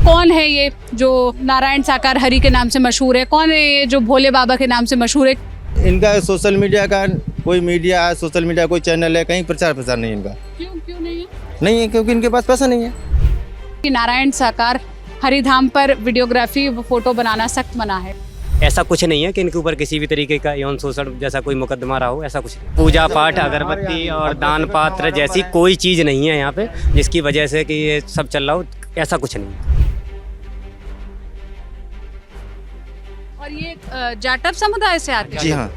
कौन है ये जो नारायण साकार हरि के नाम से मशहूर है? कौन है ये जो भोले बाबा के नाम से मशहूर है? इनका सोशल मीडिया का कोई मीडिया है, सोशल मीडिया कोई चैनल है, कहीं प्रचार प्रसार नहीं इनका। क्यों नहीं है? नहीं है क्योंकि इनके पास पैसा नहीं है। कि नारायण साकार हरिधाम पर वीडियोग्राफी व फोटो बनाना सख्त मना है। ऐसा कुछ नहीं है कि इनके ऊपर किसी भी तरीके का यौन शोषण जैसा कोई मुकदमा रहा हो, ऐसा कुछ नहीं। पूजा पाठ, अगरबत्ती और दान पात्र जैसी कोई चीज़ नहीं है यहाँ पे जिसकी वजह से कि ये सब चल रहा हो, ऐसा कुछ नहीं है। और ये जाटव समुदाय से आते हैं? जी हाँ,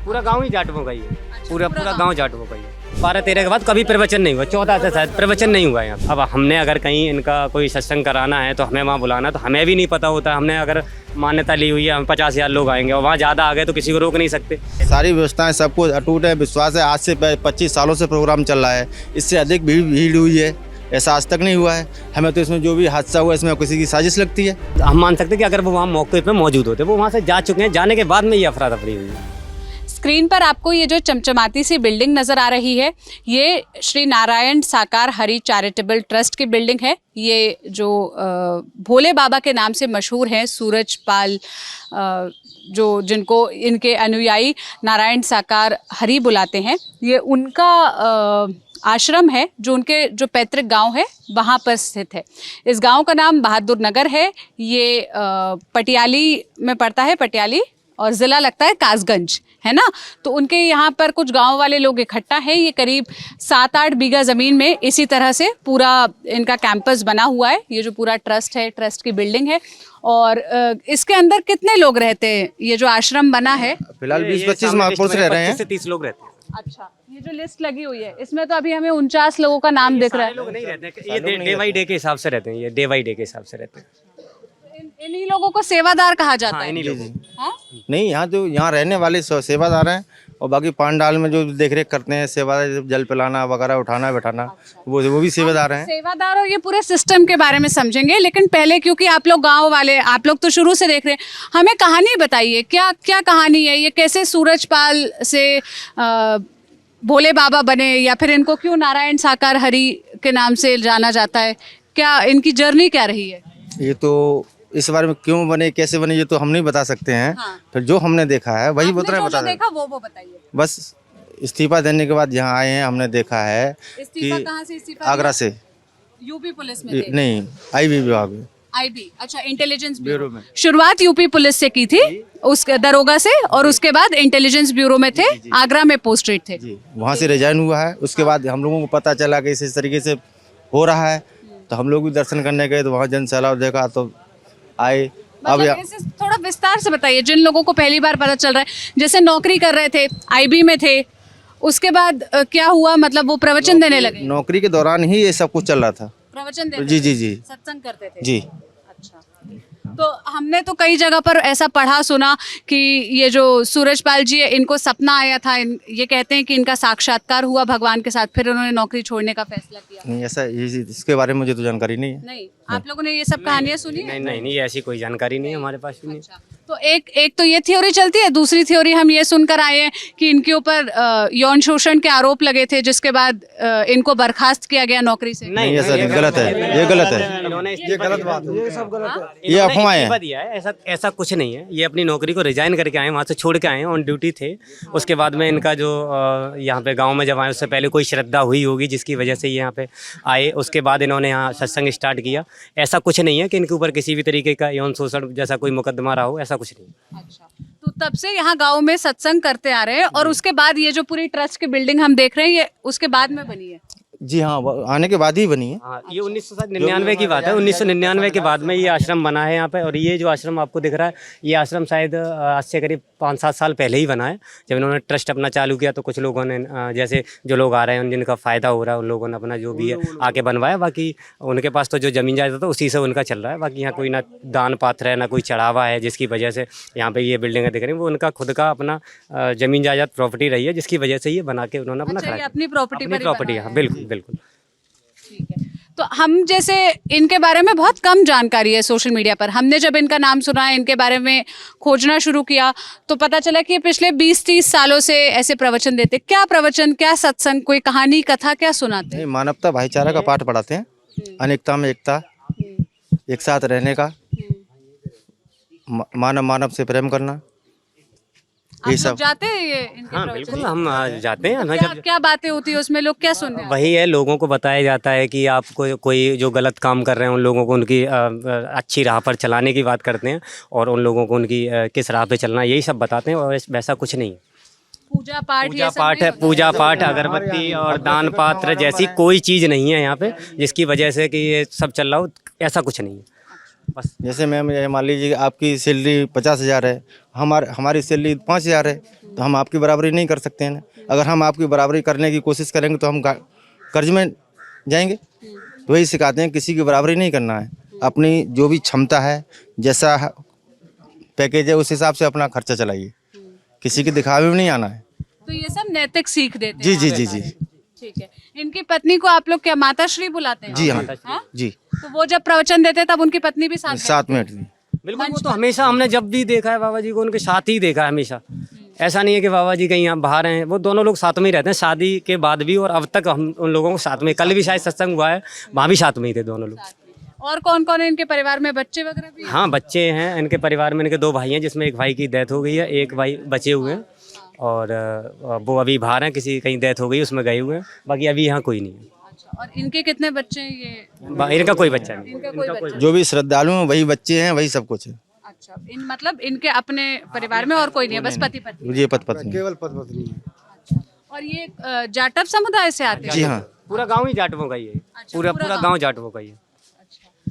पूरा गांव ही जाटवों का ही है। पूरा गांव जाटवों का ही है। 12-13 के बाद कभी प्रवचन नहीं हुआ, 14 से शायद प्रवचन नहीं हुआ यहाँ। अब हमने अगर कहीं इनका कोई सत्संग कराना है तो हमें वहाँ बुलाना, तो हमें भी नहीं पता होता। हमने अगर मान्यता ली हुई है हम 50,000 लोग आएंगे और वहाँ ज़्यादा आ गए तो किसी को रोक नहीं सकते। सारी व्यवस्थाएं सब कुछ अटूट है, विश्वास है। आज से 25 सालों से प्रोग्राम चल रहा है, इससे अधिक भीड़ हुई है, ऐसा आज तक नहीं हुआ है। हमें तो इसमें जो भी हादसा हुआ इसमें किसी की साजिश लगती है। हम मान सकते हैं कि अगर वो वहाँ मौके पर मौजूद होते, वो वहाँ से जा चुके हैं, जाने के बाद में ये अफरा तफरी हुई है। स्क्रीन पर आपको ये जो चमचमाती सी बिल्डिंग नज़र आ रही है, ये श्री नारायण साकार हरि चैरिटेबल ट्रस्ट की बिल्डिंग है। ये जो भोले बाबा के नाम से मशहूर हैं, सूरजपाल, जो जिनको इनके अनुयायी नारायण साकार हरि बुलाते हैं, ये उनका आश्रम है जो उनके जो पैतृक गांव है वहाँ पर स्थित है। इस गांव का नाम बहादुर नगर है। ये पटियाली में पड़ता है, पटियाली, और ज़िला लगता है कासगंज, है ना। तो उनके यहाँ पर कुछ गांव वाले लोग इकट्ठा हैं। ये करीब 7-8 बीघा ज़मीन में इसी तरह से पूरा इनका कैंपस बना हुआ है। ये जो पूरा ट्रस्ट है, ट्रस्ट की बिल्डिंग है। और इसके अंदर कितने लोग रहते हैं? ये जो आश्रम बना है फिलहाल 20-25 महापुरुष रह रहे हैं। 25 से 30 लोग रहते हैं। अच्छा, ये जो लिस्ट लगी हुई है इसमें तो अभी हमें 49 लोगों का नाम दिख रहा है। लोग नहीं रहते हैं, ये डे बाई डे के हिसाब से रहते हैं। ये डे बाई डे के हिसाब से रहते हैं। इन्हीं लोगों को सेवादार कहा जाता है? इन्हीं लोगों हाँ? नहीं, यहाँ जो यहाँ रहने वाले सेवादार हैं और बाकी पांडाल में जो देखरेख करते हैं, सेवादार, जल पिलाना वगैरह, उठाना बैठाना, वो भी सेवादार हैं। सेवादार और ये पूरे सिस्टम के बारे में समझेंगे, लेकिन पहले क्योंकि आप लोग गांव वाले, आप लोग तो शुरू से देख रहे हैं, हमें कहानी बताइए। क्या क्या कहानी है? ये कैसे सूरजपाल से भोले बाबा बने, या फिर इनको क्यों नारायण साकार हरि के नाम से जाना जाता है? क्या इनकी जर्नी क्या रही है? ये तो इस बारे में क्यों बने, कैसे बने, ये तो हम नहीं बता सकते हैं। हाँ। फिर जो हमने देखा है वही आपने बता जो देखा वो बताइए। बस इस्तीफा देने के बाद यहाँ आए हैं, हमने देखा है इस्तीफा कि कहाँ से इस्तीफा आगरा से, यूपी पुलिस में थे? नहीं, आईबी विभाग में, आईबी, अच्छा, इंटेलिजेंस ब्यूरो में। शुरुआत यूपी पुलिस से की थी, उस दरोगा से, और उसके बाद इंटेलिजेंस ब्यूरो में थे, आगरा में पोस्टेड थे जी। वहाँ से रिजाइन हुआ है। उसके बाद हम लोगों को पता चला कि इस तरीके से हो रहा है, तो हम लोग भी दर्शन करने गए, तो वहाँ जन सैलाब देखा तो आए। अब मतलब इसे थोड़ा विस्तार से बताइए जिन लोगों को पहली बार पता चल रहा है। जैसे नौकरी कर रहे थे, आईबी में थे, उसके बाद क्या हुआ? मतलब वो प्रवचन देने लगे? नौकरी के दौरान ही ये सब कुछ चल रहा था। प्रवचन देते जी थे? जी जी सत्संग करते थे? जी। अच्छा, तो हमने तो कई जगह पर ऐसा पढ़ा सुना कि ये जो सूरजपाल जी है, इनको सपना आया था, ये कहते हैं कि इनका साक्षात्कार हुआ भगवान के साथ, फिर उन्होंने नौकरी छोड़ने का फैसला किया। नहीं, ऐसा इसके बारे में मुझे तो जानकारी नहीं है। नहीं, आप लोगों ने ये सब कहानियां सुनी है? नहीं, ऐसी कोई जानकारी नहीं है हमारे पास भी नहीं। अच्छा, तो एक तो ये थ्योरी चलती है। दूसरी थ्योरी हम ये सुनकर आए हैं कि इनके ऊपर यौन शोषण के आरोप लगे थे, जिसके बाद इनको बर्खास्त किया गया नौकरी से। नहीं, ऐसा गलत है, ये गलत है, ये गलत बात है, ये सब गलत है, ये अफवाहें हैं। ऐसा कुछ नहीं है। ये अपनी नौकरी को रिजाइन करके आए, वहाँ से छोड़ के आए, ऑन ड्यूटी थे। उसके बाद में इनका जो यहाँ पे गांव में जब आए, उससे पहले कोई श्रद्धा हुई होगी जिसकी वजह से ये यहाँ पे आए। उसके बाद इन्होंने यहाँ सत्संग स्टार्ट किया। ऐसा कुछ नहीं है कि इनके ऊपर किसी भी तरीके का यौन शोषण जैसा कोई मुकदमा रहा हो, ऐसा कुछ नहीं। अच्छा, तो तब से यहाँ गांव में सत्संग करते आ रहे हैं, और उसके बाद ये जो पूरी ट्रस्ट की बिल्डिंग हम देख रहे हैं, ये उसके बाद में बनी है? जी हाँ, आने के बाद ही बनी है। हाँ, ये 1999 की बात है। 1999 के बाद में ये आश्रम बना है यहाँ पे। और ये जो आश्रम आपको दिख रहा है, ये आश्रम शायद आज से करीब 5-7 साल पहले ही बना है। जब इन्होंने ट्रस्ट अपना चालू किया तो कुछ लोगों ने, जैसे जो लोग आ रहे हैं जिनका फ़ायदा हो रहा है, उन लोगों ने अपना जो भी है आके बनवाया। बाकी उनके पास तो जो ज़मीन जायदाद था उसी से उनका चल रहा है। बाकी यहाँ कोई ना दान पात्र है, ना कोई चढ़ावा है, जिसकी वजह से यहाँ पे ये बिल्डिंगें दिख रही हैं। वो उनका खुद का अपना ज़मीन जायदाद प्रॉपर्टी रही है, जिसकी वजह से ये बना के उन्होंने अपना अच्छा, ये अपनी प्रॉपर्टी पर ही प्रॉपर्टी। बनाया हाँ, है। बिल्कुल बिल्कुल। ठीक है, तो हम जैसे इनके बारे में बहुत कम जानकारी है सोशल मीडिया पर। हमने जब इनका नाम सुना, इनके बारे में खोजना शुरू किया, तो पता चला कि पिछले 20-30 सालों से ऐसे प्रवचन देते। क्या प्रवचन, क्या सत्संग, कोई कहानी कथा क्या सुनाते हैं? मानवता भाईचारा का पाठ पढ़ाते हैं, अनेकता में एकता, एक साथ रहने का, मानव मानव से प्रेम करना, आप ये लोग सब। जाते हैं ये इनके हाँ प्रवचन? बिल्कुल, हम जाते हैं। हमें क्या जब क्या बातें होती है उसमें, लोग क्या सुनने आते वही है, लोगों को बताया जाता है कि आपको कोई जो गलत काम कर रहे हैं उन लोगों को उनकी अच्छी राह पर चलाने की बात करते हैं, और उन लोगों को उनकी किस राह पे चलना, यही सब बताते हैं। और वैसा कुछ नहीं है। पूजा पाठ पूजा ये सब पाठ नहीं है, होता? पूजा पाठ, अगरबत्ती और दान पात्र जैसी कोई चीज़ नहीं है यहाँ पे जिसकी वजह से कि ये सब चल रहा हो, ऐसा कुछ नहीं है। बस जैसे मैम, ये मान लीजिए कि आपकी सैलरी 50,000 है, हमारी सैलरी 5,000 है, तो हम आपकी बराबरी नहीं कर सकते हैं ना। अगर हम आपकी बराबरी करने की कोशिश करेंगे तो हम कर्ज में जाएंगे। तो वही सिखाते हैं, किसी की बराबरी नहीं करना है, अपनी जो भी क्षमता है, जैसा पैकेज है उस हिसाब से अपना खर्चा चलाइए, किसी के दिखावे में नहीं आना है। तो ये सब नैतिक सीख देते जी हैं जी आप। जी जी ठीक है। इनकी पत्नी को आप लोग क्या माता श्री बुलाते हैं? जी हाँ हाँ? जी, तो वो जब प्रवचन देते हैं तब उनकी पत्नी भी साथ साथ में हटती। बिल्कुल, वो तो हमेशा हमने जब भी देखा है बाबा जी को उनके साथ ही देखा है हमेशा। ऐसा नहीं है कि बाबा जी कहीं यहाँ बाहर हैं, वो दोनों लोग साथ में ही रहते हैं, शादी के बाद भी और अब तक हम उन लोगों को साथ में। कल भी शायद सत्संग हुआ है, वहाँ भी साथ में ही थे दोनों लोग। और कौन कौन है इनके परिवार में, बच्चे वगैरह भी हैं? हाँ, बच्चे हैं इनके परिवार में। इनके 2 भाई हैं जिसमें एक भाई की डेथ हो गई है, एक भाई बचे हुए हैं, और वो अभी बाहर हैं, किसी कहीं डेथ हो गई उसमें गए हुए हैं। बाकी अभी यहाँ कोई नहीं है। अच्छा, और इनके कितने बच्चे हैं ये? इनका कोई बच्चा नहीं। इनका कोई बच्चा? जो भी श्रद्धालु हैं वही बच्चे हैं, वही सब कुछ है। अच्छा, इन मतलब इनके अपने परिवार में और कोई नहीं है, बस पति पत्नी। ये पति पत्नी। अच्छा, और ये जाटव समुदाय से आते हैं? जी हाँ, पूरा गाँव ही जाटवों का ही है। पूरा पूरा गाँव जाटवों का ही है।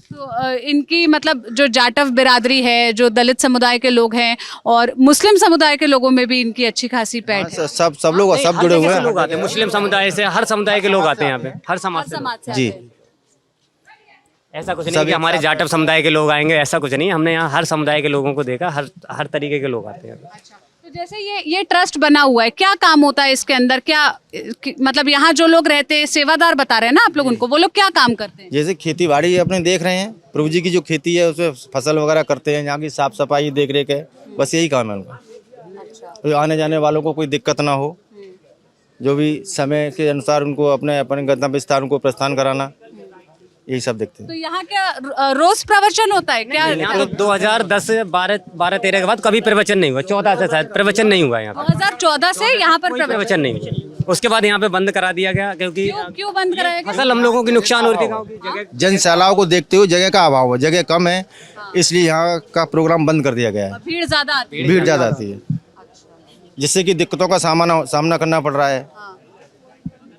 तो इनकी मतलब जो जाटव बिरादरी है, जो दलित समुदाय के लोग हैं, और मुस्लिम समुदाय के लोगों में भी इनकी अच्छी खासी पैठ है। सब लोग सब जुड़े हुए हर लोग हैं। आते हैं, मुस्लिम समुदाय से, हर समुदाय के लोग आते हैं यहाँ पे, हर समाज से। समाज से जी। आते हैं। ऐसा कुछ नहीं कि हमारे जाटव समुदाय के लोग आएंगे, ऐसा कुछ नहीं। हमने यहाँ हर समुदाय के लोगों को देखा, हर तरीके के लोग आते हैं। अच्छा, तो जैसे ये ट्रस्ट बना हुआ है, क्या काम होता है इसके अंदर? क्या मतलब यहाँ जो लोग रहते हैं, सेवादार बता रहे हैं ना आप लोग उनको, वो लोग क्या काम करते हैं? जैसे खेती बाड़ी अपने देख रहे हैं, प्रभु जी की जो खेती है उसमें फसल वगैरह करते हैं, यहाँ की साफ सफाई देख रेख है, बस यही काम है उनका। तो आने जाने वालों को कोई दिक्कत ना हो, जो भी समय के अनुसार उनको अपने गंतव्य स्थान को प्रस्थान कराना, यही सब देखते हैं। तो यहाँ क्या रोज प्रवचन होता है क्या? यहाँ तो 2010 12-13 के बाद कभी प्रवचन नहीं हुआ, 14 से शायद प्रवचन नहीं हुआ यहाँ पे। 2014 से यहाँ पर कोई प्रवचन? प्रवचन नहीं हुआ। उसके बाद यहाँ पे बंद करा दिया गया, क्योंकि क्यों बंद कराया गया? फसल हम लोगों की नुकसान हो रही थी गाँव की जगह। जनसैलाब को देखते हुए जगह का अभाव है, जगह कम है, इसलिए यहाँ का प्रोग्राम बंद कर दिया गया है। भीड़ ज्यादा आती है। भीड़ ज़्यादा आती है, जिससे कि दिक्कतों का सामना करना पड़ रहा है,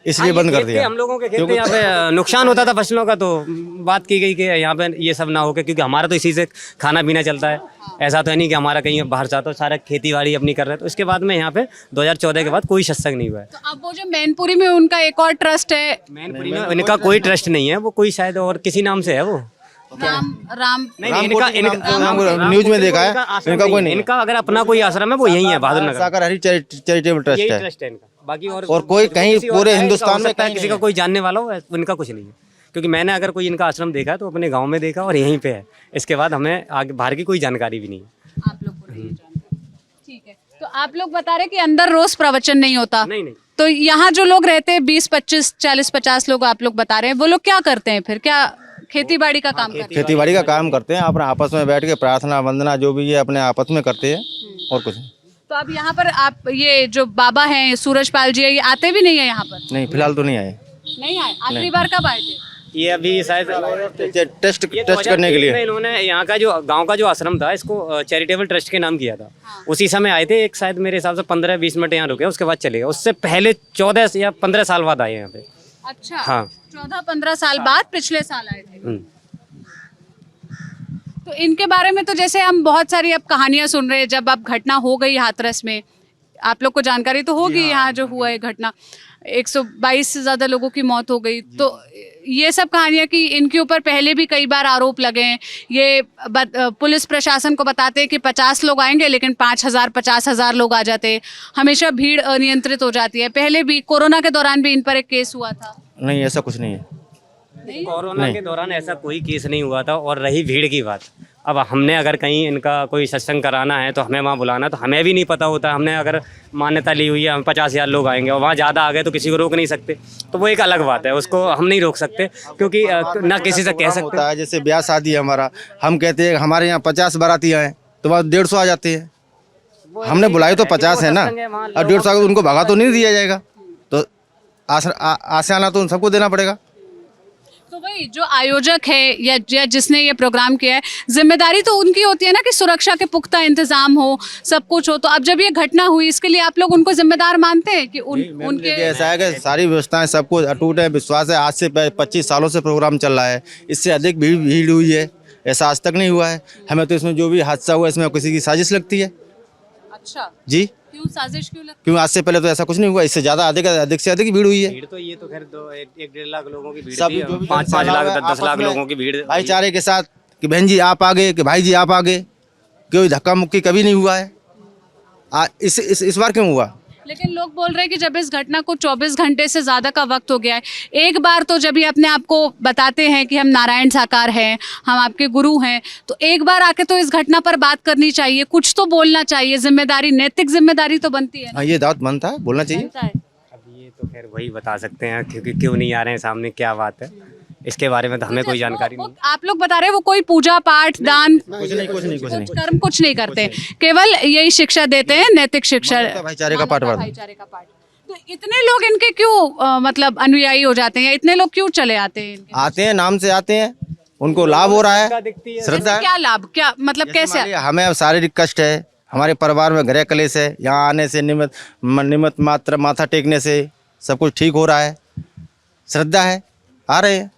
इसलिए बंद कर दिया। हम लोगों के खेत में यहाँ पे नुकसान होता था फसलों का, तो बात की गई कि यहाँ पे ये सब ना हो के, क्योंकि हमारा तो इसी से खाना पीना चलता है। ऐसा तो है नहीं कि हमारा कहीं बाहर जाता हो, सारा खेती बाड़ी अपनी कर रहे हैं। तो उसके बाद में यहाँ पे 2014 के बाद कोई सत्संग नहीं हुआ है। तो अब वो जो मैनपुरी में उनका एक और ट्रस्ट है, मैनपुरी में इनका कोई ट्रस्ट नहीं है, वो कोई शायद और किसी नाम से है वो। राम नहीं, इनका न्यूज में देखा है, इनका कोई नहीं। इनका अगर अपना कोई आश्रम है वो यही है, बहादुर नगर। साकर हरी चैरिटेबल ट्रस्ट यही है। ट्रस्ट है इनका। बाकी और कोई कहीं किसी और पूरे का हिंदुस्तान हो में सकता है, कहीं किसी का नहीं कोई जानने वाला हो, इनका कुछ नहीं है। क्योंकि मैंने अगर कोई इनका आश्रम देखा है तो अपने गांव में देखा और यहीं पे है। इसके बाद हमें आगे बाहर की कोई जानकारी भी नहीं है। आप लोग को नहीं जानते। ठीक है, तो आप लोग बता रहे कि अंदर रोज प्रवचन नहीं होता। नहीं। तो यहाँ जो लोग रहते हैं 20, 25, 40, 50 लोग आप लोग बता रहे हैं, वो लोग क्या करते हैं फिर? क्या खेती बाड़ी का काम करते हैं? खेती बाड़ी का काम करते हैं, अपने आपस में बैठ के प्रार्थना वंदना जो भी है अपने आपस में करते हैं, और कुछ नहीं। तो अब यहाँ पर आप ये जो बाबा हैं सूरजपाल जी, ये आते भी नहीं है यहाँ पर? नहीं, फिलहाल तो नहीं आए। नहीं आए? आखिरी बार कब आए थे? ये अभी शायद टेस्ट करने के लिए इन्होंने यहाँ का जो गांव का जो आश्रम था इसको चैरिटेबल ट्रस्ट के नाम किया था। उसी समय आए थे, एक शायद मेरे हिसाब से 15-20 मिनट यहाँ रुके, उसके बाद चले गए। उससे पहले 14 या 15 साल बाद आए यहाँ पे। अच्छा, हाँ। 14-15 साल बाद पिछले साल आए थे। हम्म। तो इनके बारे में तो जैसे हम बहुत सारी अब कहानियां सुन रहे हैं, जब अब घटना हो गई हाथरस में, आप लोग को जानकारी तो होगी यहाँ जो हुआ है घटना, 122 से ज़्यादा लोगों की मौत हो गई। तो ये सब कहानियाँ कि इनके ऊपर पहले भी कई बार आरोप लगे हैं। ये पुलिस प्रशासन को बताते हैं कि 50 लोग आएंगे, लेकिन 5,000 50,000 लोग आ जाते हैं। हमेशा भीड़ अनियंत्रित हो जाती है। पहले भी कोरोना के दौरान भी इन पर एक केस हुआ था। नहीं, ऐसा कुछ नहीं है। कोरोना के दौरान ऐसा कोई केस नहीं हुआ था। और रही भीड़ की बात, अब हमने अगर कहीं इनका कोई सत्संग कराना है तो हमें वहाँ बुलाना, तो हमें भी नहीं पता होता। हमने अगर मान्यता ली हुई है हम 50,000 लोग आएंगे और वहाँ ज़्यादा आ गए तो किसी को रोक नहीं सकते, तो वो एक अलग बात है, उसको हम नहीं रोक सकते क्योंकि ना किसी से कह सकते। होता है जैसे ब्याह शादी है हमारा, हम कहते हैं हमारे यहाँ 50 बाराती आए तो वहाँ 150 आ जाते हैं। हमने बुलाई तो 50 है ना, और 150 उनको भगा तो नहीं दिया जाएगा, तो आसाना तो उन सबको देना पड़ेगा। तो वही जो आयोजक है या जिसने ये प्रोग्राम किया है, जिम्मेदारी तो उनकी होती है ना कि सुरक्षा के पुख्ता इंतजाम हो, सब कुछ हो। तो अब जब ये घटना हुई इसके लिए आप लोग उनको जिम्मेदार मानते हैं कि उनके ऐसा है कि सारी व्यवस्थाएं सब कुछ अटूट है, विश्वास है। आज से 25 सालों से प्रोग्राम चल रहा है, इससे अधिक भीड़ हुई है, ऐसा आज तक नहीं हुआ है। हमें तो इसमें जो भी हादसा हुआ इसमें किसी की साजिश लगती है। अच्छा जी, क्यों साजिश क्यों लगती क्यों आज से पहले तो ऐसा कुछ नहीं हुआ, इससे ज़्यादा अधिक से अधिक भीड़ हुई है। भीड़ तो ये तो खैर 1-1.5 लाख लोगों की भीड़ सब थी, जो भी 5-5 लाख आपस 10 लाख में लोगों की भीड़। भाईचारे के साथ कि बहन जी आप आगे, कि भाई जी आप आगे, कोई धक्का मुक्की कभी नहीं हुआ है। इस बार क्यों हुआ? लेकिन लोग बोल रहे हैं कि जब इस घटना को 24 घंटे से ज़्यादा का वक्त हो गया है, एक बार तो जब ये अपने आप को बताते हैं कि हम नारायण साकार हैं, हम आपके गुरु हैं, तो एक बार आके तो इस घटना पर बात करनी चाहिए, कुछ तो बोलना चाहिए। जिम्मेदारी, नैतिक जिम्मेदारी तो बनती है ना। हाँ, ये दावत बनता है, बोलना चाहिए। बनता है। अब ये तो खैर वही बता सकते हैं क्योंकि क्यों नहीं आ रहे हैं सामने, क्या बात है, इसके बारे में तो हमें कोई जानकारी नहीं। आप लोग बता रहे हैं वो कोई पूजा पाठ दान कुछ नहीं कर्म कुछ नहीं करते, केवल यही शिक्षा देते हैं, नैतिक शिक्षा, भाईचारे का पाठ पढ़ते हैं। भाईचारे का पाठ। तो इतने लोग इनके क्यों मतलब अनुयायी हो जाते हैं, या इतने लोग क्यों चले आते हैं इनके? आते हैं, नाम से आते हैं, उनको लाभ हो रहा है, श्रद्धा है। क्या लाभ, क्या मतलब, कैसे? हमें अब शारीरिक कष्ट है, हमारे परिवार में गृह कलेश है, यहाँ आने से निमित्त मात्र माथा टेकने से सब कुछ ठीक हो रहा है, श्रद्धा है, आ रहे हैं।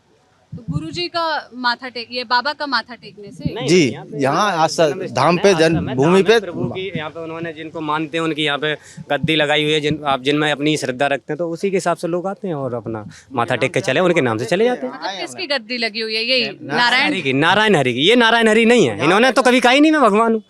तो गुरुजी का माथा टेक, ये बाबा का माथा टेकने से जी, यहाँ धाम पे भूमि पे प्रभु की यहाँ पे उन्होंने जिनको मानते हैं उनकी यहाँ पे गद्दी लगाई हुई है, आप जिनमें अपनी श्रद्धा रखते हैं, तो उसी के हिसाब से लोग आते हैं और अपना माथा टेक के चले, उनके नाम से चले जाते हैं। मतलब किसकी गद्दी लगी हुई है? यही नारायण नारायण हरि की। ये नारायण हरि नहीं है, इन्होंने तो कभी कहा ही नहीं मैं भगवान हूँ।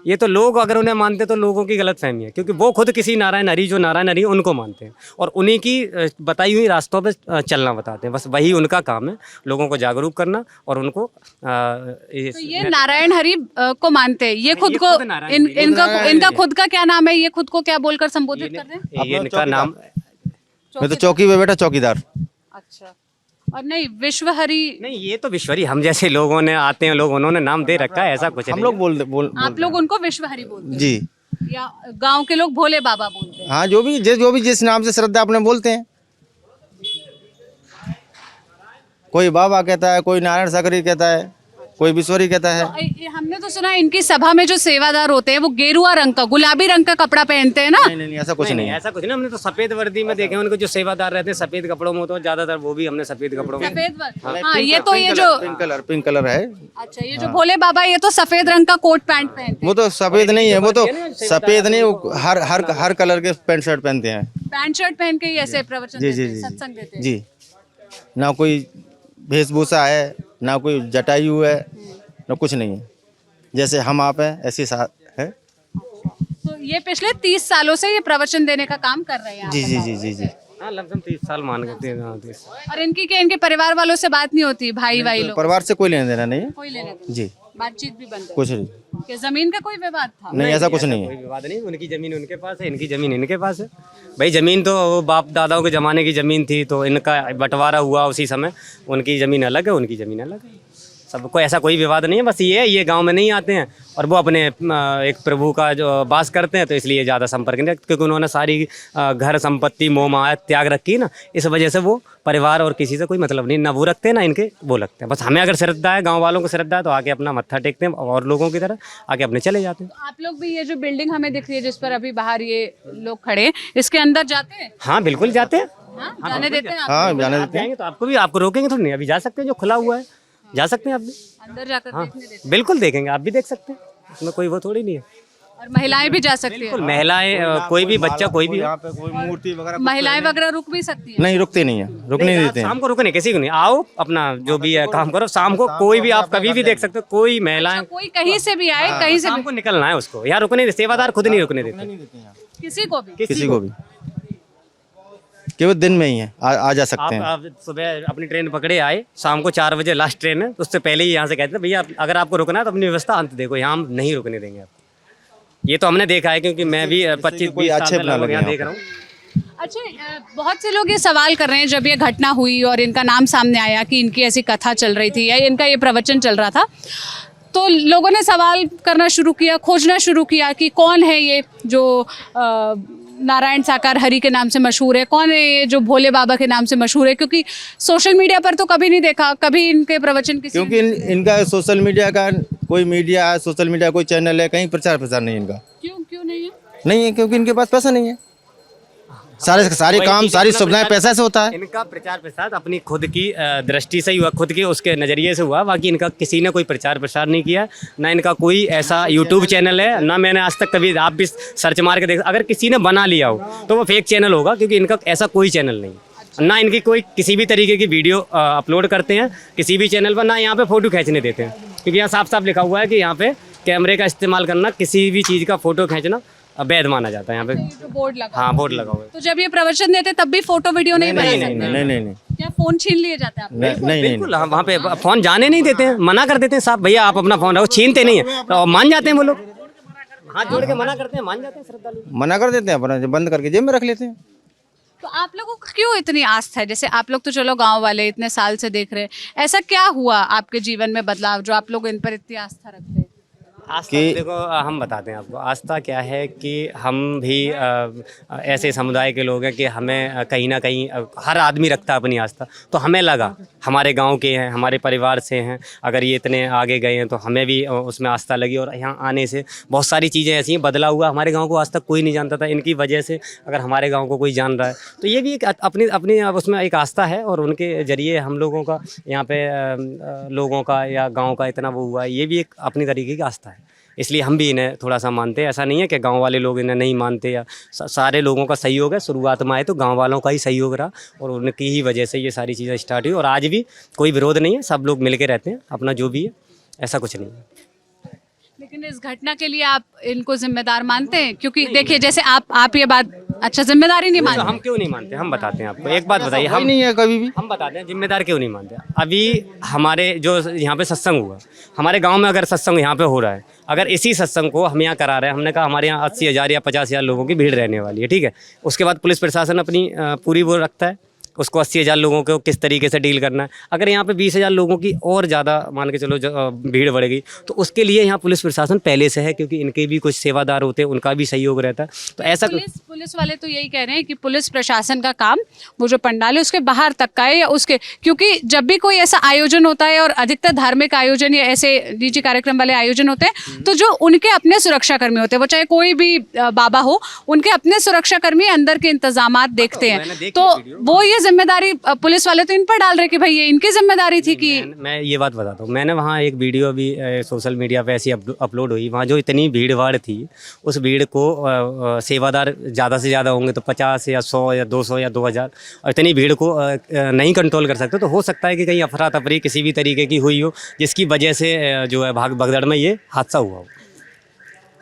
ये तो लोग अगर उन्हें मानते तो लोगों की गलत फहमी है, क्योंकि वो खुद किसी नारायण हरि, जो नारायण हरि उनको मानते हैं और उन्हीं की बताई हुई रास्तों पे चलना बताते हैं। बस वही उनका काम है, लोगों को जागरूक करना और उनको तो ये नारायण हरि को मानते हैं, ये खुद को इनका खुद का क्या नाम है? ये खुद को क्या बोलकर संबोधित कर रहे हैं? ये इनका नाम, मैं तो चौकी पे बैठा चौकीदार। अच्छा, और नहीं विश्व हरि नहीं, ये तो विश्वहरि, हम जैसे लोगों ने आते हैं लोग, उन्होंने नाम दे रखा है, ऐसा कुछ हम नहीं लोग है। आप लोग उनको विश्व हरि बोलते हैं? जी, या गांव के लोग भोले बाबा बोलते हैं? हाँ, जो भी जिस नाम से श्रद्धा अपने बोलते हैं। कोई बाबा कहता है, कोई नारायण सागरी कहता है, कोई विश्वरी कहता है। हमने तो सुना है इनकी सभा में जो सेवादार होते हैं वो गेरुआ रंग का, गुलाबी रंग का कपड़ा पहनते हैं ना? नहीं, ऐसा कुछ नहीं है। ऐसा कुछ नहीं, हमने तो सफेद वर्दी में देखे उनको, जो सेवादार रहते हैं सफेद कपड़ों में, तो ज्यादातर वो भी हमने सफेद कपड़ों में। सफेद हाँ, ये तो ये जो पिंक कलर है। अच्छा, ये जो भोले बाबा ये तो सफेद रंग का कोट पैंट पहनते हैं। वो तो सफेद नहीं है, वो तो सफेद नहीं, वो हर कलर के पैंट शर्ट पहनते हैं। पैंट शर्ट पहन के ही ऐसे प्रवचन जी देते जी हैं, सत्संग देते हैं। जी, ना कोई वेशभूषा है, ना कोई जटायु है, ना कुछ नहीं है। जैसे हम आप हैं ऐसे साथ है। तो ये पिछले 30 सालों से ये प्रवचन देने का काम कर रहे हैं? जी जी जी जी जी। हाँ, लमसम 30 साल मान के। और इनकी क्या, इनके परिवार वालों से बात नहीं होती? भाई लोग, परिवार से कोई लेना देना नहीं है। कोई लेने देने? जी, बातचीत भी बंद है? कुछ नहीं। कि जमीन का कोई विवाद था? नहीं, ऐसा कुछ नहीं कोई है। विवाद नहीं, उनकी जमीन उनके पास है, इनकी जमीन इनके पास है। भाई जमीन तो वो बाप दादाओं के ज़माने की ज़मीन थी, तो इनका बंटवारा हुआ उसी समय, उनकी ज़मीन अलग है, उनकी ज़मीन अलग है। सबको ऐसा कोई विवाद नहीं है। बस ये है, ये गांव में नहीं आते हैं और वो अपने एक प्रभु का जो वास करते हैं, तो इसलिए ज़्यादा संपर्क नहीं रखते, क्योंकि उन्होंने सारी घर संपत्ति मोह माया त्याग रखी ना, इस वजह से वो परिवार और किसी से कोई मतलब नहीं, ना वो रखते हैं ना इनके वो लगते हैं। बस हमें अगर श्रद्धा है, गाँव वालों को श्रद्धा है, तो आके अपना मत्था टेकते हैं और लोगों की तरह आके अपने चले जाते हैं। तो आप लोग भी ये जो बिल्डिंग हमें दिख रही है जिस पर अभी बाहर ये लोग खड़े, इसके अंदर जाते हैं? हाँ बिल्कुल जाते हैं। हाँ, जाने देते हैं? हाँ, जाने देते हैं। जाएंगे तो आपको रोकेंगे थोड़ी नहीं, अभी जा सकते हैं, जो खुला हुआ है जा सकते हैं आप भी। अंदर जाकर देखने देते हैं? बिल्कुल देखेंगे, आप भी देख सकते हैं, उसमें कोई वो थोड़ी नहीं है। और महिलाएं भी जा सकती हैं? महिलाएं, कोई भी बच्चा, कोई भी यहाँ पे कोई मूर्ति वगैरह महिलाएं वगैरह रुक भी सकती हैं? नहीं, रुकते नहीं है, रुकने नहीं देते हैं। शाम को रुकने किसी को नहीं, आओ अपना जो भी है काम करो, शाम को कोई भी आप कभी भी देख सकते हो, कोई महिलाएं, कोई कहीं से भी आए, कहीं से शाम को निकलना है उसको, यहाँ रुकने, सेवादार खुद नहीं रुकने देते किसी को भी? किसी को भी। केवल दिन में ही है, आ जा सकते हैं। आप सुबह अपनी ट्रेन पकड़े आए, शाम को 4 बजे लास्ट ट्रेन है, तो उससे पहले ही यहाँ से कहते हैं भैया अगर आपको रुकना है तो अपनी व्यवस्था अंत देखो, यहाँ हम नहीं रुकने देंगे आप। ये तो हमने देखा है, क्योंकि मैं भी 25-20 साल से लगभग यहाँ देख रहा हूँ। अच्छा, बहुत से लोग ये सवाल कर रहे हैं, जब ये घटना हुई और इनका नाम सामने आया कि इनकी ऐसी कथा चल रही थी या इनका ये प्रवचन चल रहा था, तो लोगों ने सवाल करना शुरू किया, खोजना शुरू किया कि कौन है ये जो नारायण साकार हरि के नाम से मशहूर है, कौन है ये जो भोले बाबा के नाम से मशहूर है, क्योंकि सोशल मीडिया पर तो कभी नहीं देखा, कभी इनके प्रवचन किसी क्योंकि इनका सोशल मीडिया का कोई मीडिया है, सोशल मीडिया कोई चैनल है, कहीं प्रचार प्रसार नहीं इनका। क्यों नहीं है? नहीं है क्योंकि इनके पास पैसा नहीं है, सारे काम सारी सुविधाएं पैसा से होता है। इनका प्रचार प्रसार अपनी खुद की दृष्टि से ही हुआ, खुद के उसके नज़रिए से हुआ, बाकी इनका किसी ने कोई प्रचार प्रसार नहीं किया, ना इनका कोई ऐसा यूट्यूब चैनल है, ना मैंने आज तक कभी, आप भी सर्च मार के देख, अगर किसी ने बना लिया हो तो वो फेक चैनल होगा, क्योंकि इनका ऐसा कोई चैनल नहीं, ना इनकी कोई किसी भी तरीके की वीडियो अपलोड करते हैं किसी भी चैनल पर, ना यहाँ पे फ़ोटो खींचने देते हैं, क्योंकि यहाँ साफ साफ लिखा हुआ है कि यहाँ पे कैमरे का इस्तेमाल करना, किसी भी चीज़ का फ़ोटो खींचना वैध माना जाता है यहाँ पे। बोर्ड लगा, हाँ बोर्ड लगा हुआ है। तो जब ये प्रवचन देते तब भी फोटो वीडियो नहीं बना सकते? नहीं, क्या फोन छीन लिए जाते हैं आपको? नहीं। बिल्कुल, वहाँ पे फ़ोन जाने नहीं देते हैं, मना कर देते हैं साहब, भैया आप अपना फ़ोन रखो, छीनते नहीं है, तो मान जाते हैं वो लोग, हाथ जोड़ के मना करते हैं, मान जाते हैं श्रद्धालु, मना कर देते हैं, अपना बंद करके जेब में रख लेते हैं। तो आप लोगों को क्यों इतनी आस्था है? जैसे आप लोग तो चलो गांव वाले इतने साल से देख रहे हैं, ऐसा क्या हुआ आपके जीवन में बदलाव जो आप लोग इन पर इतनी आस्था रखते हैं? आस्था देखो, हम बताते हैं आपको आस्था क्या है, कि हम भी ऐसे समुदाय के लोग हैं कि हमें कहीं ना कहीं हर आदमी रखता है अपनी आस्था, तो हमें लगा हमारे गांव के हैं, हमारे परिवार से हैं, अगर ये इतने आगे गए हैं तो हमें भी उसमें आस्था लगी, और यहाँ आने से बहुत सारी चीज़ें ऐसी हैं, बदला हुआ, हमारे गांव को आज तक कोई नहीं जानता था, इनकी वजह से अगर हमारे गाँव को कोई जान रहा है तो ये भी एक अपनी उसमें एक आस्था है, और उनके ज़रिए हम लोगों का यहाँ पे लोगों का या गाँव का इतना वो हुआ है, ये भी एक अपनी तरीके की आस्था है, इसलिए हम भी इन्हें थोड़ा सा मानते हैं। ऐसा नहीं है कि गांव वाले लोग इन्हें नहीं मानते, या सारे लोगों का सहयोग है, शुरुआत में आए तो गांव वालों का ही सहयोग रहा, और उनकी ही वजह से ये सारी चीज़ें स्टार्ट हुई, और आज भी कोई विरोध नहीं है, सब लोग मिल के रहते हैं, अपना जो भी है, ऐसा कुछ नहीं है। लेकिन इस घटना के लिए आप इनको जिम्मेदार मानते हैं? क्योंकि देखिए, जैसे आप ये बात, अच्छा, जिम्मेदारी नहीं मानते? हम क्यों नहीं मानते, हम बताते हैं आपको, एक बात बताइए, हम नहीं है कभी भी, हम बताते हैं जिम्मेदार क्यों नहीं मानते। अभी हमारे जो यहाँ पे सत्संग हुआ, हमारे गांव में अगर सत्संग यहाँ पे हो रहा है, अगर इसी सत्संग को हम यहाँ करा रहे हैं, हमने कहा हमारे यहाँ 80,000 या 50,000 लोगों की भीड़ रहने वाली है, ठीक है, उसके बाद पुलिस प्रशासन अपनी पूरी वो रखता है, उसको 80,000 लोगों को किस तरीके से डील करना है। अगर यहाँ पे 20,000 लोगों की और ज़्यादा मान के चलो भीड़ बढ़ेगी, तो उसके लिए यहाँ पुलिस प्रशासन पहले से है, क्योंकि इनके भी कुछ सेवादार होते हैं, उनका भी सहयोग रहता है, तो ऐसा पुलिस वाले तो यही कह रहे हैं कि पुलिस प्रशासन का काम वो जो पंडाल है उसके बाहर तक का है, या उसके, क्योंकि जब भी कोई ऐसा आयोजन होता है, और अधिकतर धार्मिक आयोजन या ऐसे निजी कार्यक्रम वाले आयोजन होते हैं, तो जो उनके अपने सुरक्षाकर्मी होते हैं, वो चाहे कोई भी बाबा हो, उनके अपने सुरक्षाकर्मी अंदर के इंतजामात देखते हैं, तो वो ये जिम्मेदारी पुलिस वाले तो इन पर डाल रहे कि भाई ये इनकी जिम्मेदारी थी। कि मैं ये बात बताता हूँ, मैंने वहाँ एक वीडियो भी सोशल मीडिया पे ऐसी अपलोड हुई, वहाँ जो इतनी भीड़ भाड़ थी, उस भीड़ को सेवादार ज़्यादा से ज़्यादा होंगे तो 50 या 100 या 200 या 2,000, और इतनी भीड़ को नहीं कंट्रोल कर सकते, तो हो सकता है कि कहीं अफरा तफरी किसी भी तरीके की हुई हो, जिसकी वजह से जो है भगदड़ में ये हादसा हुआ हो।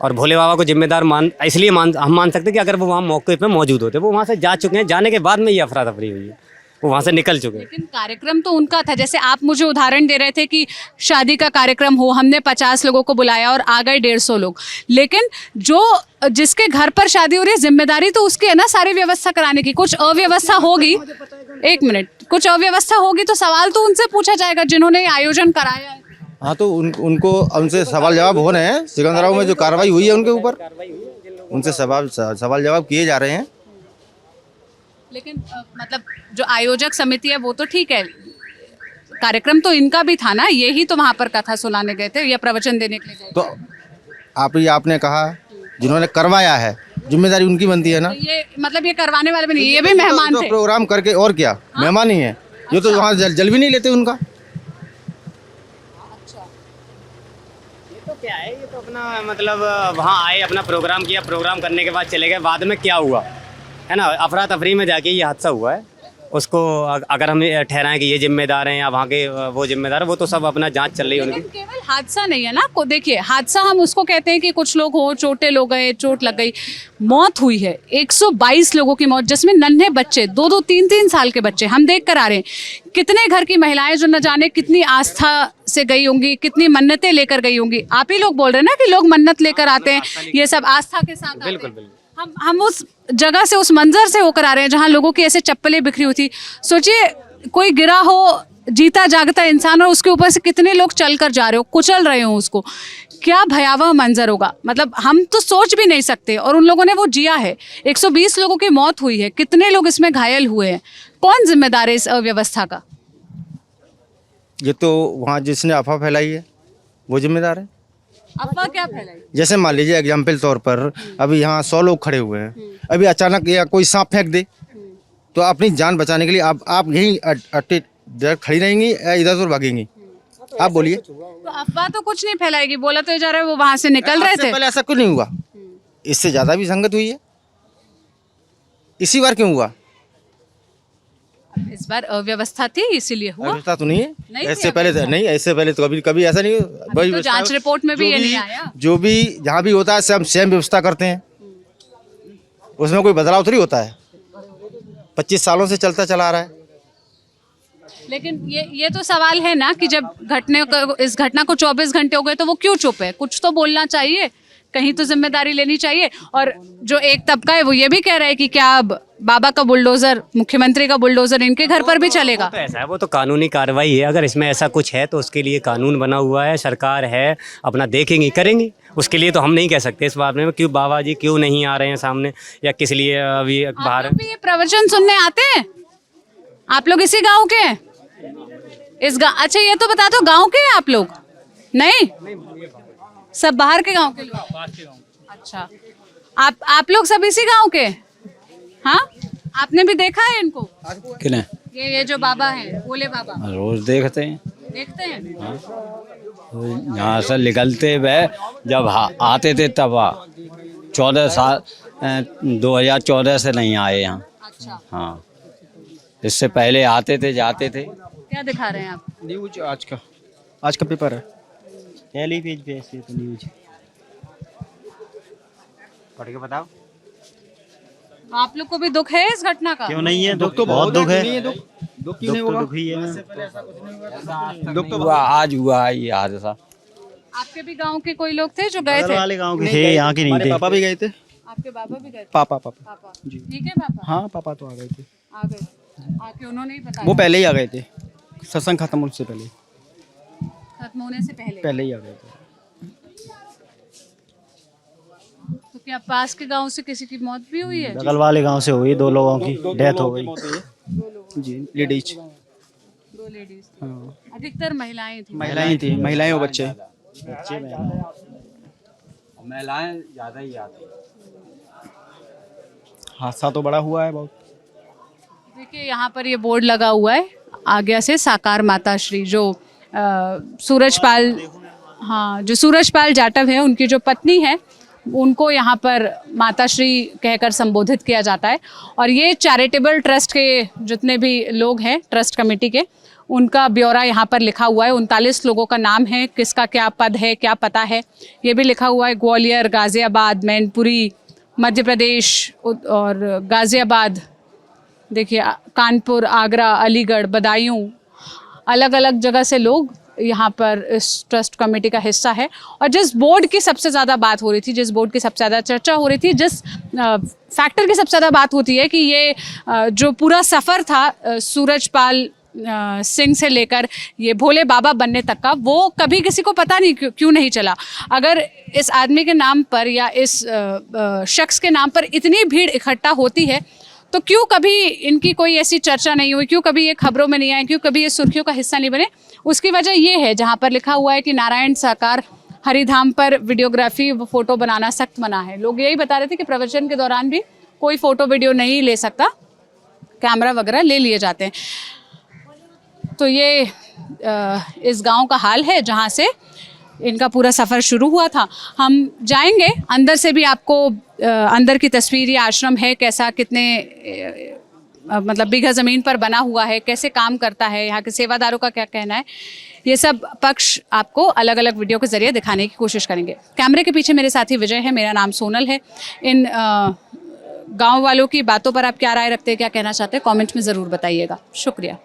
और भोले बाबा को जिम्मेदार इसलिए हम मान सकते हैं कि अगर वो वहाँ मौके पे मौजूद होते, वो वहाँ से जा चुके हैं, जाने के बाद में ये अफरा तफरी हुई है, वो वहाँ से निकल चुके हैं। लेकिन कार्यक्रम तो उनका था, जैसे आप मुझे उदाहरण दे रहे थे कि शादी का कार्यक्रम हो, हमने 50 लोगों को बुलाया और आ गए 150 लोग, लेकिन जो जिसके घर पर शादी हो रही है, जिम्मेदारी तो उसकी है ना सारी व्यवस्था कराने की। कुछ अव्यवस्था होगी, एक मिनट, कुछ अव्यवस्था होगी तो सवाल तो उनसे पूछा जाएगा जिन्होंने आयोजन कराया है। हाँ, तो उनको उनसे सवाल जवाब हो रहे हैं, सिकंदराबाद में जो कार्रवाई हुई है उनके ऊपर, उनसे सवाल जवाब किए जा रहे हैं। लेकिन मतलब जो आयोजक समिति है वो तो ठीक है, कार्यक्रम तो इनका भी था ना, यही तो वहाँ पर कथा सुनाने गए थे या प्रवचन देने के लिए गए थे। तो आपने कहा जिन्होंने करवाया है, जिम्मेदारी उनकी बनती है ना। तो ये मतलब ये करवाने वाले भी नहीं, ये भी मेहमान थे। प्रोग्राम करके और क्या, मेहमान ही है, ये तो वहाँ जल भी नहीं लेते उनका। ये तो क्या है, ये तो अपना मतलब वहाँ आए, अपना प्रोग्राम किया, प्रोग्राम करने के बाद चले गए, बाद में क्या हुआ है ना, अफरा तफरी में जाके ये हादसा हुआ है। उसको अगर हम ठहराएं कि ये जिम्मेदार हैं या वहाँ के वो जिम्मेदार है, वो तो सब अपना जांच चल रही है उनकी। लेकिन केवल हादसा नहीं है ना, को देखिए हादसा हम उसको कहते हैं कि कुछ लोग हो चोटे लोग गए, चोट लग गई, मौत हुई है 122 लोगों की मौत, जिसमें नन्हे बच्चे 2-2 3-3 साल के बच्चे हम देख कर आ रहे हैं। कितने घर की महिलाएं जो न जाने कितनी आस्था से गई होंगी, कितनी मन्नतें लेकर गई होंगी। आप ही लोग बोल रहे हैं ना कि लोग मन्नत लेकर आते हैं, ये सब आस्था के साथ आते हैं। बिल्कुल बिल्कुल। हम उस जगह से, उस मंजर से होकर आ रहे हैं जहां लोगों की ऐसे चप्पलें बिखरी हुई थी। सोचिए कोई गिरा हो, जीता जागता इंसान, और उसके ऊपर से कितने लोग चल कर जा रहे हो, कुचल रहे हो उसको, क्या भयावह मंजर होगा। मतलब हम तो सोच भी नहीं सकते, और उन लोगों ने वो जिया है। 120 लोगों की मौत हुई है, कितने लोग इसमें घायल हुए हैं। कौन जिम्मेदार है इस अव्यवस्था का? ये तो वहाँ जिसने अफवाह फैलाई है वो जिम्मेदार है। अफवाह क्या फैलाई? जैसे मान लीजिए एग्जाम्पल तौर पर अभी यहाँ 100 लोग खड़े हुए हैं, अभी अचानक या कोई सांप फेंक दे तो अपनी जान बचाने के लिए आप यहीं खड़ी रहेंगी या इधर उधर भागेंगी? आप बोलिए। तो अफवाह तो कुछ नहीं फैलाएगी, बोला तो जा रहा है वो वहां से निकल रहे थे। पहले ऐसा कुछ नहीं हुआ, इससे ज्यादा भी संगत हुई है, इसी बार क्यों हुआ? इस बार अव्यवस्था थी इसीलिए हुआ। व्यवस्था तो नहीं है, नहीं ऐसे थी पहले तो नहीं, ऐसे पहले तो कभी ऐसा नहीं अभी तो जांच रिपोर्ट में भी ये नहीं आया। जो भी जहाँ भी होता है हम सेम व्यवस्था करते हैं, उसमें कोई बदलाव थोड़ी होता है। 25 सालों से चलता चला आ रहा है। लेकिन ये तो सवाल है ना कि जब इस घटना को 24 घंटे हो गए तो वो क्यों चुप है? कुछ तो बोलना चाहिए, कहीं तो जिम्मेदारी लेनी चाहिए। और जो एक तबका है वो ये भी कह रहा है कि क्या अब बाबा का बुलडोजर, मुख्यमंत्री का बुलडोजर इनके घर पर भी चलेगा? तो ऐसा है, वो तो कानूनी कार्रवाई है। अगर इसमें ऐसा कुछ है तो उसके लिए कानून बना हुआ है, सरकार है, अपना देखेंगी, करेंगी। उसके लिए तो हम नहीं कह सकते इस बारे में क्यों बाबा जी क्यों नहीं आ रहे हैं सामने, या किस लिए अभी बाहर। आप लोग भी ये प्रवचन सुनने आते हैं? आप लोग इसी गांव के हैं? अच्छा ये तो बता दो, गांव के हैं आप लोग? नहीं, सब बाहर के गांव के लोग। अच्छा, आप लोग सब इसी गांव के? हाँ, आपने भी देखा है इनको? किने? ये जो बाबा हैं, भोले बाबा, रोज देखते हैं। देखते हैं? यहाँ से निकलते हुए जब आते थे तब 14 साल 2014 से नहीं आए यहाँ। अच्छा, हाँ, इससे पहले आते थे, जाते थे। क्या दिखा रहे हैं आप? न्यूज आज का पेपर है, पहले पेज पे ऐसे तो न्यूज पढ़ के बताओ। आप लोग को भी दुख है इस घटना का? क्यों नहीं है? दुख तो बहुत दुख है। दुख क्यों नहीं होगा? दुख ही है। दुख तो आज हुआ है ये हादसा। आपके भी गांव के कोई लोग थे जो गए थे? वाले गांव के थे, यहाँ के नहीं थे। पापा भी गए थे। आपके बाबा भी गए थे? पापा पापा जी। ठीक है पापा? हाँ, पापा तो आ गए थे। आ गए, आके उन्होंने ही बताया? वो पहले ही आ गए थे, सत्संग खत्म होने से पहले खत्म होने से पहले ही आ गए थे। तो क्या पास के गांव से किसी की मौत भी हुई है? बगल वाले गांव से हुई, 2 लोगों की डेथ हो गई जी, लेडीज। 2 लेडीज, हाँ, अधिकतर महिलाएं थी। महिलाएं थी, महिलाएं और बच्चे। महिलाएं ज्यादा ही आती। हादसा तो बड़ा हुआ है बहुत। देखिए यहाँ पर ये बोर्ड लगा हुआ है आज्ञा से साकार माता श्री, जो सूरजपाल, हाँ, जो सूरजपाल जाटव है उनकी जो पत्नी है उनको यहाँ पर माता श्री कहकर संबोधित किया जाता है। और ये चैरिटेबल ट्रस्ट के जितने भी लोग हैं, ट्रस्ट कमेटी के, उनका ब्यौरा यहाँ पर लिखा हुआ है। 39 लोगों का नाम है, किसका क्या पद है, क्या पता है, ये भी लिखा हुआ है। ग्वालियर, गाज़ियाबाद, मैनपुरी, मध्य प्रदेश, और गाज़ियाबाद, देखिए कानपुर, आगरा, अलीगढ़, बदायूं, अलग अलग जगह से लोग यहाँ पर इस ट्रस्ट कमेटी का हिस्सा है। और जिस बोर्ड की सबसे ज़्यादा बात हो रही थी, जिस बोर्ड की सबसे ज़्यादा चर्चा हो रही थी, जिस फैक्टर की सबसे ज़्यादा बात होती है कि ये जो पूरा सफ़र था सूरजपाल सिंह से लेकर ये भोले बाबा बनने तक का, वो कभी किसी को पता नहीं क्यों नहीं चला। अगर इस आदमी के नाम पर या इस शख्स के नाम पर इतनी भीड़ इकट्ठा होती है तो क्यों कभी इनकी कोई ऐसी चर्चा नहीं हुई, क्यों कभी ये खबरों में नहीं आए, क्यों कभी ये सुर्खियों का हिस्सा नहीं बने? उसकी वजह ये है, जहाँ पर लिखा हुआ है कि नारायण साकार हरिधाम पर वीडियोग्राफी व फोटो बनाना सख्त मना है। लोग यही बता रहे थे कि प्रवचन के दौरान भी कोई फ़ोटो वीडियो नहीं ले सकता, कैमरा वगैरह ले लिए जाते हैं। तो ये इस गांव का हाल है जहां से इनका पूरा सफ़र शुरू हुआ था। हम जाएंगे अंदर से भी, आपको अंदर की तस्वीर, ये आश्रम है कैसा, कितने मतलब बीघा ज़मीन पर बना हुआ है, कैसे काम करता है, यहाँ के सेवादारों का क्या कहना है, ये सब पक्ष आपको अलग अलग वीडियो के ज़रिए दिखाने की कोशिश करेंगे। कैमरे के पीछे मेरे साथी विजय है, मेरा नाम सोनल है। इन गांव वालों की बातों पर आप क्या राय रखते हैं, क्या कहना चाहते हैं, कमेंट में ज़रूर बताइएगा। शुक्रिया।